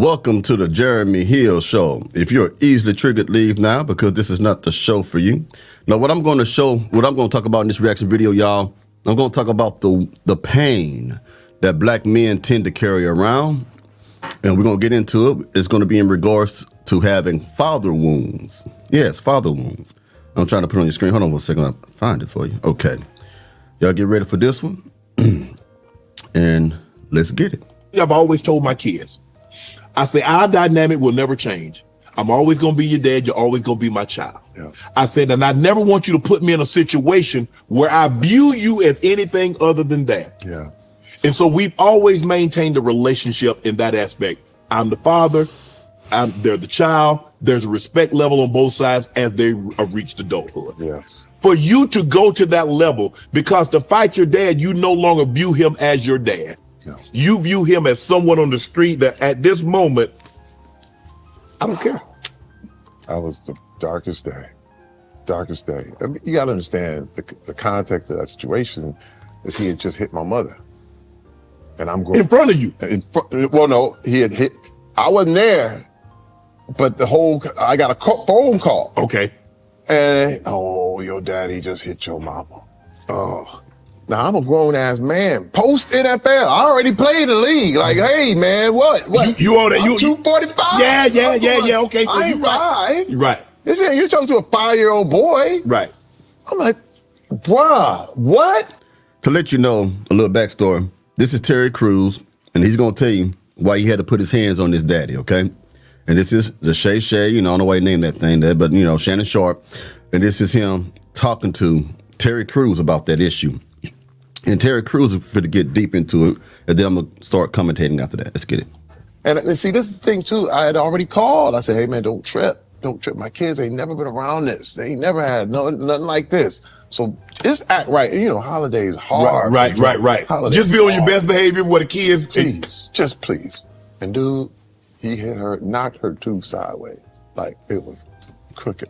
Welcome to the Jeremy Hill Show. If you're easily triggered, leave now because this is not the show for you. Now, what I'm going to talk about in this reaction video, y'all, I'm going to talk about the pain that black men tend to carry around, and we're going to get into it. It's going to be in regards to having father wounds. Yes, father wounds. I'm trying to put it on your screen. Hold on one second. I'll find it for you. Okay. Y'all get ready for this one? And let's get it. I've always told my kids, I say, our dynamic will never change. I'm always going to be your dad. You're always going to be my child. Yeah. I said, and I never want you to put me in a situation where I view you as anything other than that. Yeah. And so we've always maintained a relationship in that aspect. I'm the father. They're the child. There's a respect level on both sides as they reach adulthood. Yes. For you to go to that level, because to fight your dad, you no longer view him as your dad. Yeah. You view him as someone on the street that at this moment, I don't care. That was the darkest day. Darkest day. I mean, you got to understand the context of that situation is he had just hit my mother. And I'm going in front of you. Well, no, he had hit. I wasn't there, but I got a phone call. Okay. And, oh, your daddy just hit your mama. Oh, now I'm a grown ass man. Post NFL. I already played the league. Like, hey man, what? You on that? You 245? Yeah. Okay, so I ain't right. You're right. Listen, you're talking to a 5-year-old boy. Right. I'm like, bruh, what? To let you know a little backstory, this is Terry Crews, and he's gonna tell you why he had to put his hands on his daddy. Okay. And this is the Shay, I don't know why he named that thing there, but Shannon Sharp. And this is him talking to Terry Crews about that issue. And Terry Crews is going to get deep into it, and then I'm going to start commentating after that. Let's get it. And see, this thing too, I had already called. I said, hey man, don't trip. Don't trip. My kids ain't never been around this. They ain't never had nothing like this. So just act right. Holidays hard. Right. Holidays just be on your best behavior with the kids. Please, just please. And dude, he hit her, knocked her tooth sideways. Like it was crooked.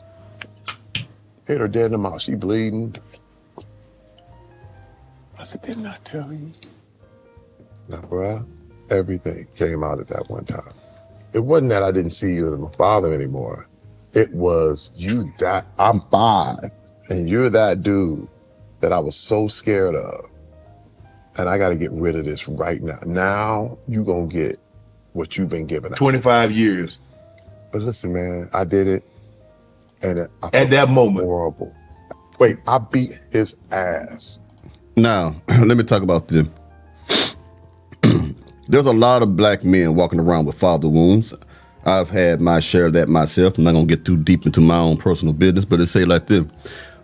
Hit her dead in the mouth. She bleeding. I said, didn't I tell you? Now, bruh, everything came out at that one time. It wasn't that I didn't see you as my father anymore. It was I'm 5, and you're that dude that I was so scared of. And I got to get rid of this right now. Now you going to get what you've been given. 25 years. But listen, man, I did it. And at that moment. Horrible. Wait, I beat his ass. Now, let me talk about this. There's a lot of black men walking around with father wounds. I've had my share of that myself. I'm not going to get too deep into my own personal business, but it's say like this.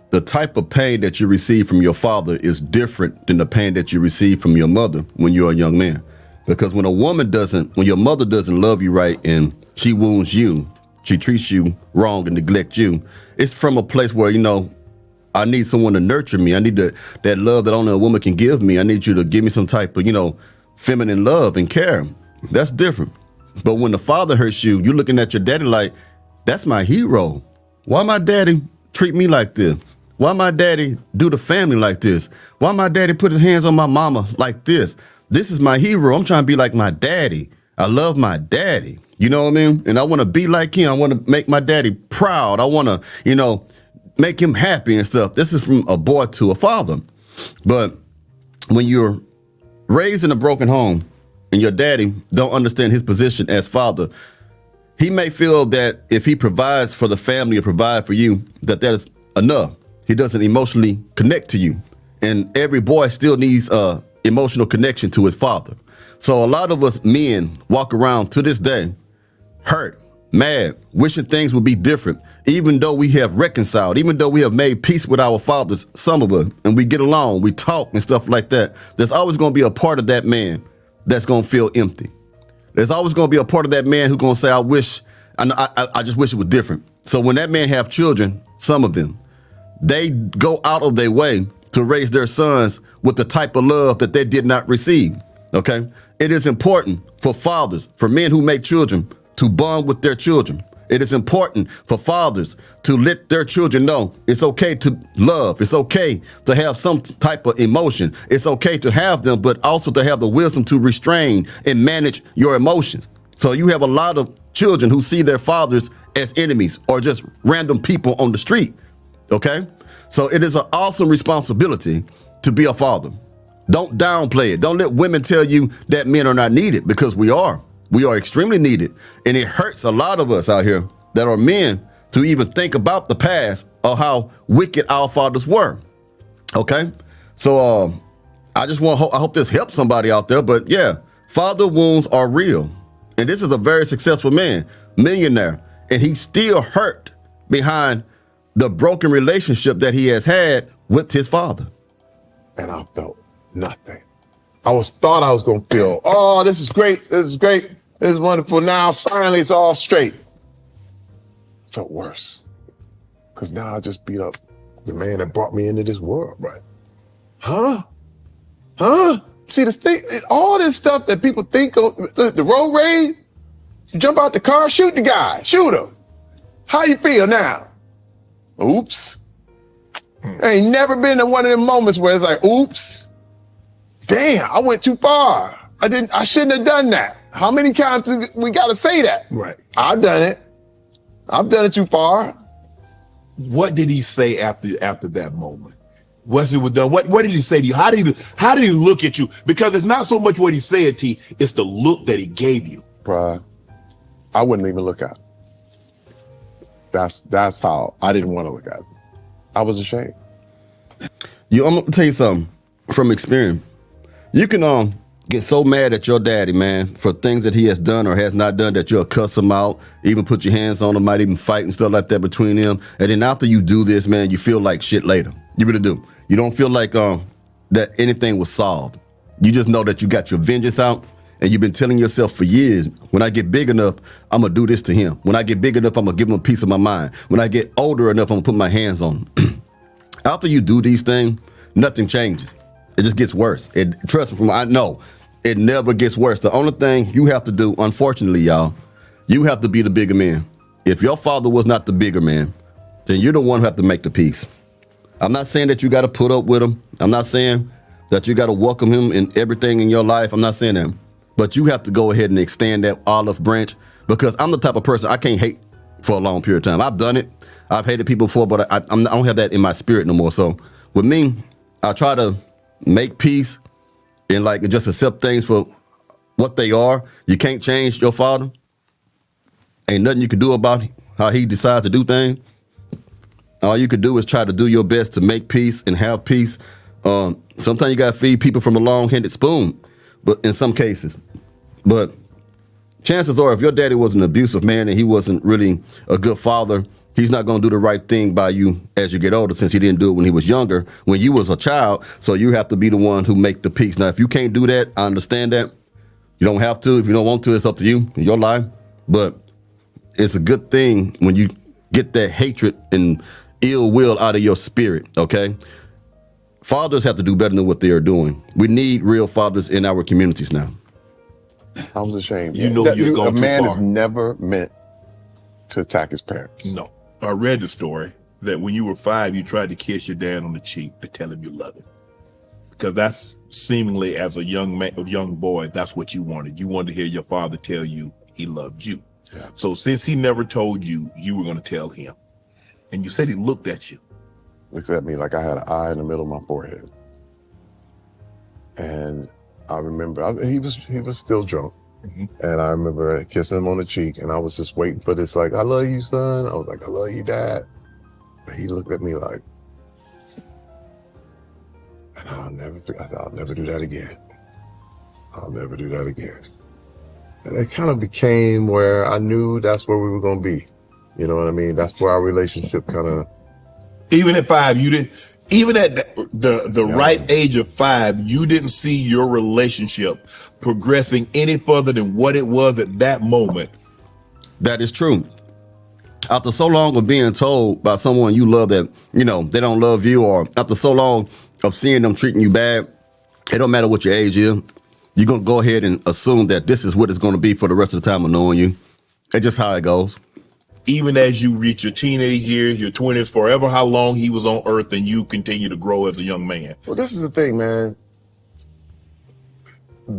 The type of pain that you receive from your father is different than the pain that you receive from your mother when you're a young man. Because when your mother doesn't love you right and she wounds you, she treats you wrong and neglects you, it's from a place where, I need someone to nurture me. I need that love that only a woman can give me. I need you to give me some type of, feminine love and care. That's different. But when the father hurts you, you're looking at your daddy like, that's my hero. Why my daddy treat me like this? Why my daddy do the family like this? Why my daddy put his hands on my mama like this? This is my hero. I'm trying to be like my daddy. I love my daddy. You know what I mean? And I want to be like him. I want to make my daddy proud. I want to, make him happy and stuff. This is from a boy to a father. But when you're raised in a broken home and your daddy don't understand his position as father, he may feel that if he provides for the family or provide for you, that is enough. He doesn't emotionally connect to you. And every boy still needs a emotional connection to his father. So a lot of us men walk around to this day hurt, mad, wishing things would be different, even though we have reconciled, even though we have made peace with our fathers, some of us, and we get along, we talk and stuff like that. There's always going to be a part of that man that's going to feel empty. There's always going to be a part of that man who's going to say, I just wish it was different. So when that man have children, some of them, they go out of their way to raise their sons with the type of love that they did not receive. Okay. It is important for fathers, for men who make children, to bond with their children. It is important for fathers to let their children know it's okay to love. It's okay to have some type of emotion. It's okay to have them, but also to have the wisdom to restrain and manage your emotions. So you have a lot of children who see their fathers as enemies or just random people on the street. Okay? So it is an awesome responsibility to be a father. Don't downplay it. Don't let women tell you that men are not needed, because we are. We are extremely needed. And it hurts a lot of us out here that are men to even think about the past or how wicked our fathers were. Okay? So I hope this helps somebody out there. But yeah, father wounds are real. And this is a very successful man, millionaire, and he's still hurt behind the broken relationship that he has had with his father. And I felt nothing. Thought I was going to feel, oh, this is great. This is great. This is wonderful. Now, finally, it's all straight. Felt worse. Because now I just beat up the man that brought me into this world, right? Huh? See, this thing, all this stuff that people think of, the road rage, you jump out the car, shoot the guy, shoot him. How you feel now? Oops. I ain't never been in one of them moments where it's like, oops, damn, I went too far. I shouldn't have done that. How many times do we got to say that? Right. I've done it. I've done it too far. What did he say after that moment? Once it was done, what did he say to you? How did he look at you? Because it's not so much what he said to you, it's the look that he gave you. Bruh, I wouldn't even look at it. That's how I didn't want to look at it. I was ashamed. I'm gonna tell you something from experience. You can get so mad at your daddy, man, for things that he has done or has not done that you'll cuss him out, even put your hands on him, might even fight and stuff like that between them. And then after you do this, man, you feel like shit later. You really do. You don't feel like that anything was solved. You just know that you got your vengeance out, and you've been telling yourself for years, when I get big enough, I'm going to do this to him. When I get big enough, I'm going to give him a piece of my mind. When I get older enough, I'm going to put my hands on him. After you do these things, nothing changes. It just gets worse. Trust me, I know it never gets worse. The only thing you have to do, unfortunately, y'all, you have to be the bigger man. If your father was not the bigger man, then you're the one who have to make the peace. I'm not saying that you got to put up with him. I'm not saying that you got to welcome him in everything in your life. I'm not saying that. But you have to go ahead and extend that olive branch, because I'm the type of person, I can't hate for a long period of time. I've done it. I've hated people before, but I don't have that in my spirit no more. So with me, I try to make peace and just accept things for what they are. You can't change your father. Ain't nothing you can do about how he decides to do things. All you could do is try to do your best to make peace and have peace. Sometimes you got to feed people from a long-handed spoon, but in some cases. But chances are, if your daddy was an abusive man and he wasn't really a good father, he's not going to do the right thing by you as you get older, since he didn't do it when he was younger, when you was a child. So you have to be the one who make the peace. Now, if you can't do that, I understand that. You don't have to. If you don't want to, it's up to you, your life. But it's a good thing when you get that hatred and ill will out of your spirit, okay? Fathers have to do better than what they are doing. We need real fathers in our communities now. I was ashamed. You know you're going too far. A man is never meant to attack his parents. No. I read the story that when you were 5, you tried to kiss your dad on the cheek to tell him you love him. Because that's seemingly, as a young boy, that's what you wanted. You wanted to hear your father tell you he loved you. Yeah. So since he never told you, you were going to tell him. And you said he looked at you. Looked at me like I had an eye in the middle of my forehead. And I remember, he was still drunk. Mm-hmm. And I remember kissing him on the cheek, and I was just waiting for this, like, I love you, son. I was like, I love you, Dad. But he looked at me like, and I said, I'll never do that again. I'll never do that again. And it kind of became where I knew that's where we were going to be. You know what I mean? That's where our relationship kind of. Even at 5, you didn't. Even at the right age of 5, you didn't see your relationship progressing any further than what it was at that moment. That is true. After so long of being told by someone you love that, they don't love you, or after so long of seeing them treating you bad, it don't matter what your age is. You're going to go ahead and assume that this is what it's going to be for the rest of the time of knowing you. It's just how it goes. Even as you reach your teenage years, your 20s, forever how long he was on earth, and you continue to grow as a young man. Well, this is the thing, man.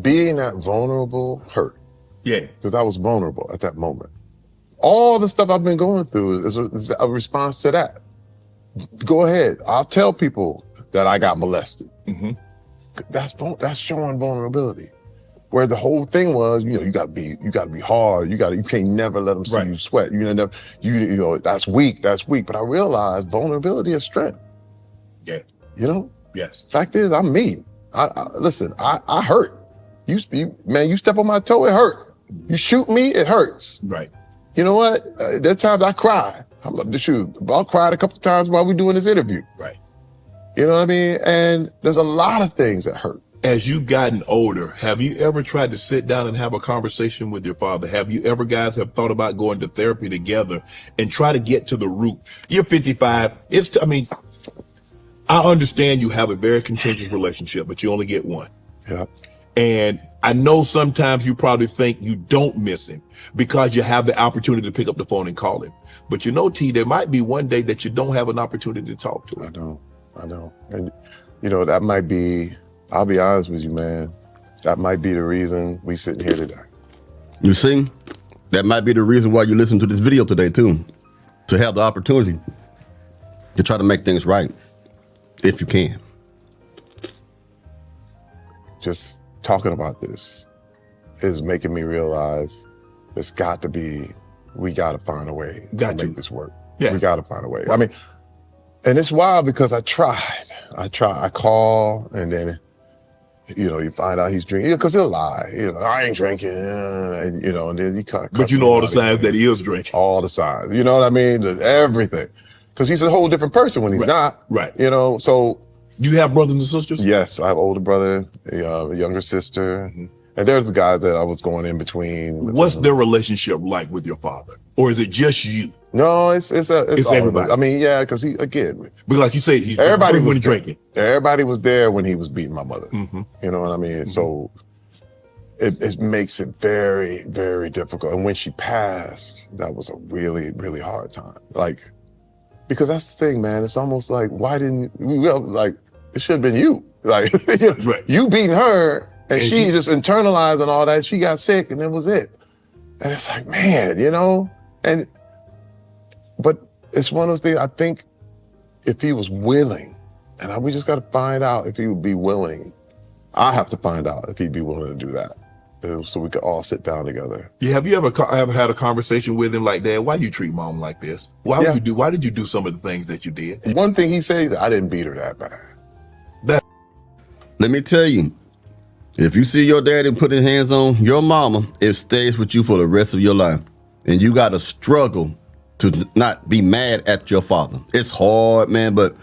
Being that vulnerable hurt. Yeah. Because I was vulnerable at that moment. All the stuff I've been going through is a response to that. Go ahead. I'll tell people that I got molested. Mm-hmm. That's showing vulnerability. Where the whole thing was, you gotta be hard. You can't never let them see you sweat. You know, that's weak. But I realized vulnerability is strength. Yeah. Yes. Fact is, I'm me. Listen, I hurt. You step on my toe, it hurt. You shoot me, it hurts. Right. You know what? There's times I cry. I'll cry a couple of times while we're doing this interview. Right. You know what I mean? And there's a lot of things that hurt. As you've gotten older, have you ever tried to sit down and have a conversation with your father? Have you ever guys have thought about going to therapy together and try to get to the root? You're 55. I understand you have a very contentious relationship, but you only get one. Yeah. And I know sometimes you probably think you don't miss him because you have the opportunity to pick up the phone and call him. But T, there might be one day that you don't have an opportunity to talk to him. I know. And, that might be, I'll be honest with you, man, that might be the reason we sitting here today. You see, that might be the reason why you listen to this video today too, to have the opportunity to try to make things right, if you can. Just talking about this is making me realize we got to find a way to make this work. Yeah. We got to find a way. I mean, and it's wild because I call and then, you find out he's drinking, because he'll lie. I ain't drinking, and then he cut. But all the signs that he is drinking. All the signs, you know what I mean? Everything, because he's a whole different person when he's not. Right. So. Do you have brothers and sisters? Yes, I have an older brother, a younger sister, and there's the guys that I was going in between. What's their relationship like with your father, or is it just you? No, it's everybody. I mean, yeah, because but like you said, everybody was drinking. Everybody was there when he was beating my mother. Mm-hmm. You know what I mean? Mm-hmm. So it makes it very, very difficult. And when she passed, that was a really, really hard time. Because that's the thing, man. It's almost like, why didn't it should have been you. You beating her, and she just internalizing all that. She got sick, and that was it. And it's like, man, but it's one of those things. I think if he was willing, and we just got to find out if he would be willing. I have to find out if he'd be willing to do that, so we could all sit down together. Yeah, have you ever had a conversation with him like, Dad, why do you treat Mom like this? Why did you do some of the things that you did? One thing he says, I didn't beat her that bad. Let me tell you, if you see your daddy put his hands on your mama, it stays with you for the rest of your life. And you got to struggle to not be mad at your father. It's hard, man, but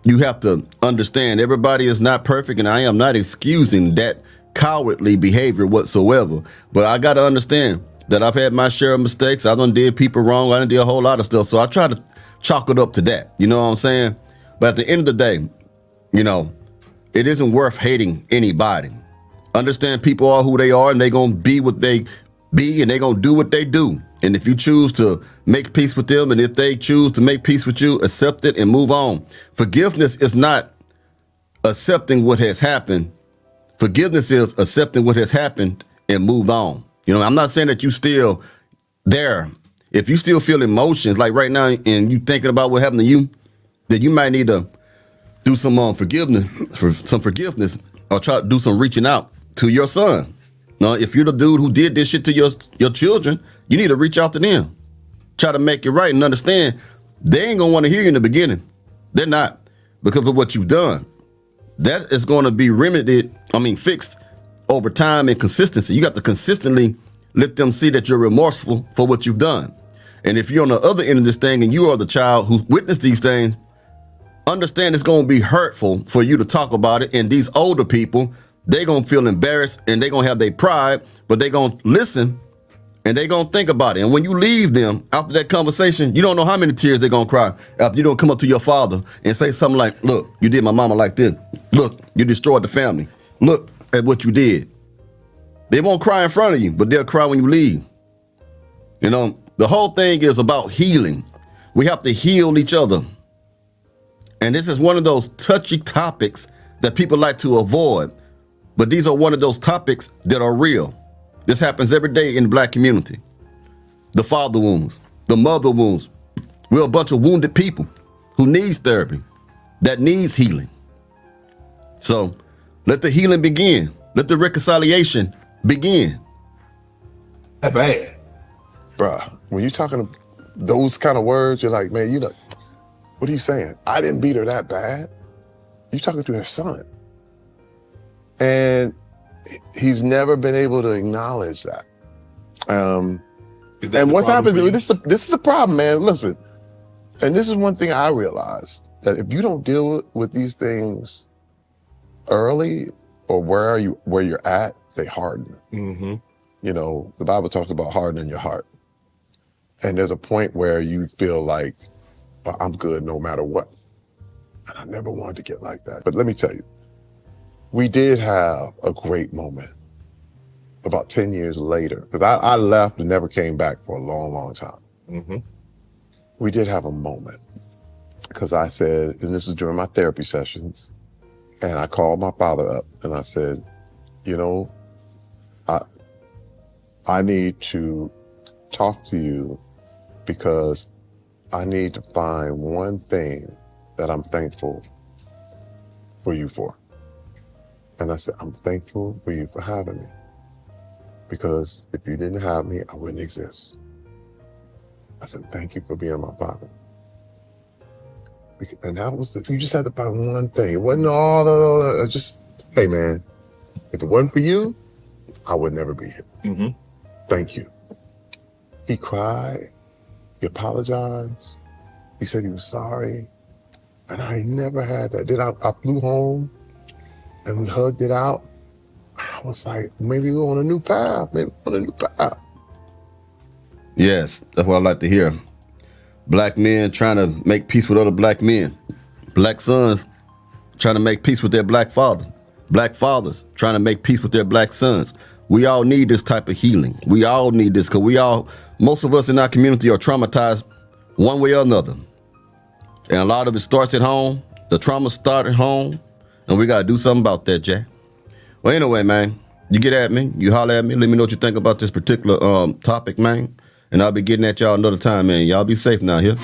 you have to understand everybody is not perfect, and I am not excusing that cowardly behavior whatsoever. But I got to understand that I've had my share of mistakes. I done did people wrong. I done did a whole lot of stuff. So I try to chalk it up to that. You know what I'm saying? But at the end of the day, it isn't worth hating anybody. Understand people are who they are, and they're going to be what they be, and they're going to do what they do. And if you choose to make peace with them, and if they choose to make peace with you, accept it and move on. Forgiveness is not accepting what has happened. Forgiveness is accepting what has happened and move on. I'm not saying that you still there. If you still feel emotions like right now and you thinking about what happened to you, then you might need to do some forgiveness, or try to do some reaching out to your son. Now, if you're the dude who did this shit to your children, you need to reach out to them. Try to make it right and understand they ain't gonna want to hear you in the beginning. They're not, because of what you've done. That is going to be fixed over time and consistency. You got to consistently let them see that you're remorseful for what you've done. And if you're on the other end of this thing and you are the child who witnessed these things, understand it's going to be hurtful for you to talk about it. And these older people, they're going to feel embarrassed, and they're going to have their pride, but they're going to listen, and they're going to think about it. And when you leave them after that conversation, you don't know how many tears they're going to cry after you don't come up to your father and say something like, look, you did my mama like this. Look, you destroyed the family. Look at what you did. They won't cry in front of you, but they'll cry when you leave. The whole thing is about healing. We have to heal each other. And this is one of those touchy topics that people like to avoid. But these are one of those topics that are real. This happens every day in the black community. The father wounds, the mother wounds. We're a bunch of wounded people who needs therapy, that needs healing. So let the healing begin. Let the reconciliation begin. That bad. Bruh, when you're talking those kind of words, you're like, man, what are you saying? I didn't beat her that bad. You're talking to her son. And he's never been able to acknowledge that. And what happens, this is a problem, man. Listen, and this is one thing I realized, that if you don't deal with these things early or where you're at, they harden. Mm-hmm. You know, the Bible talks about hardening your heart. And there's a point where you feel like, well, I'm good no matter what. And I never wanted to get like that. But let me tell you, we did have a great moment about 10 years later, because I left and never came back for a long, long time. Mm-hmm. We did have a moment, because I said, and this is during my therapy sessions, and I called my father up and I said, you know, I need to talk to you because I need to find one thing that I'm thankful for you for. And I said, I'm thankful for you for having me, because if you didn't have me, I wouldn't exist. I said, thank you for being my father. And that was you just had to find one thing. It wasn't all just, hey man, if it wasn't for you, I would never be here. Mm-hmm. Thank you. He cried, he apologized, he said he was sorry. And I never had that. Then I flew home and we hugged it out. I was like, maybe we're on a new path, Yes, that's what I like to hear. Black men trying to make peace with other black men. Black sons trying to make peace with their black father. Black fathers trying to make peace with their black sons. We all need this type of healing. We all need this, because most of us in our community are traumatized one way or another. And a lot of it starts at home. The trauma started at home. And we got to do something about that, Jack. Well, anyway, man, you get at me. You holler at me. Let me know what you think about this particular topic, man. And I'll be getting at y'all another time, man. Y'all be safe now here.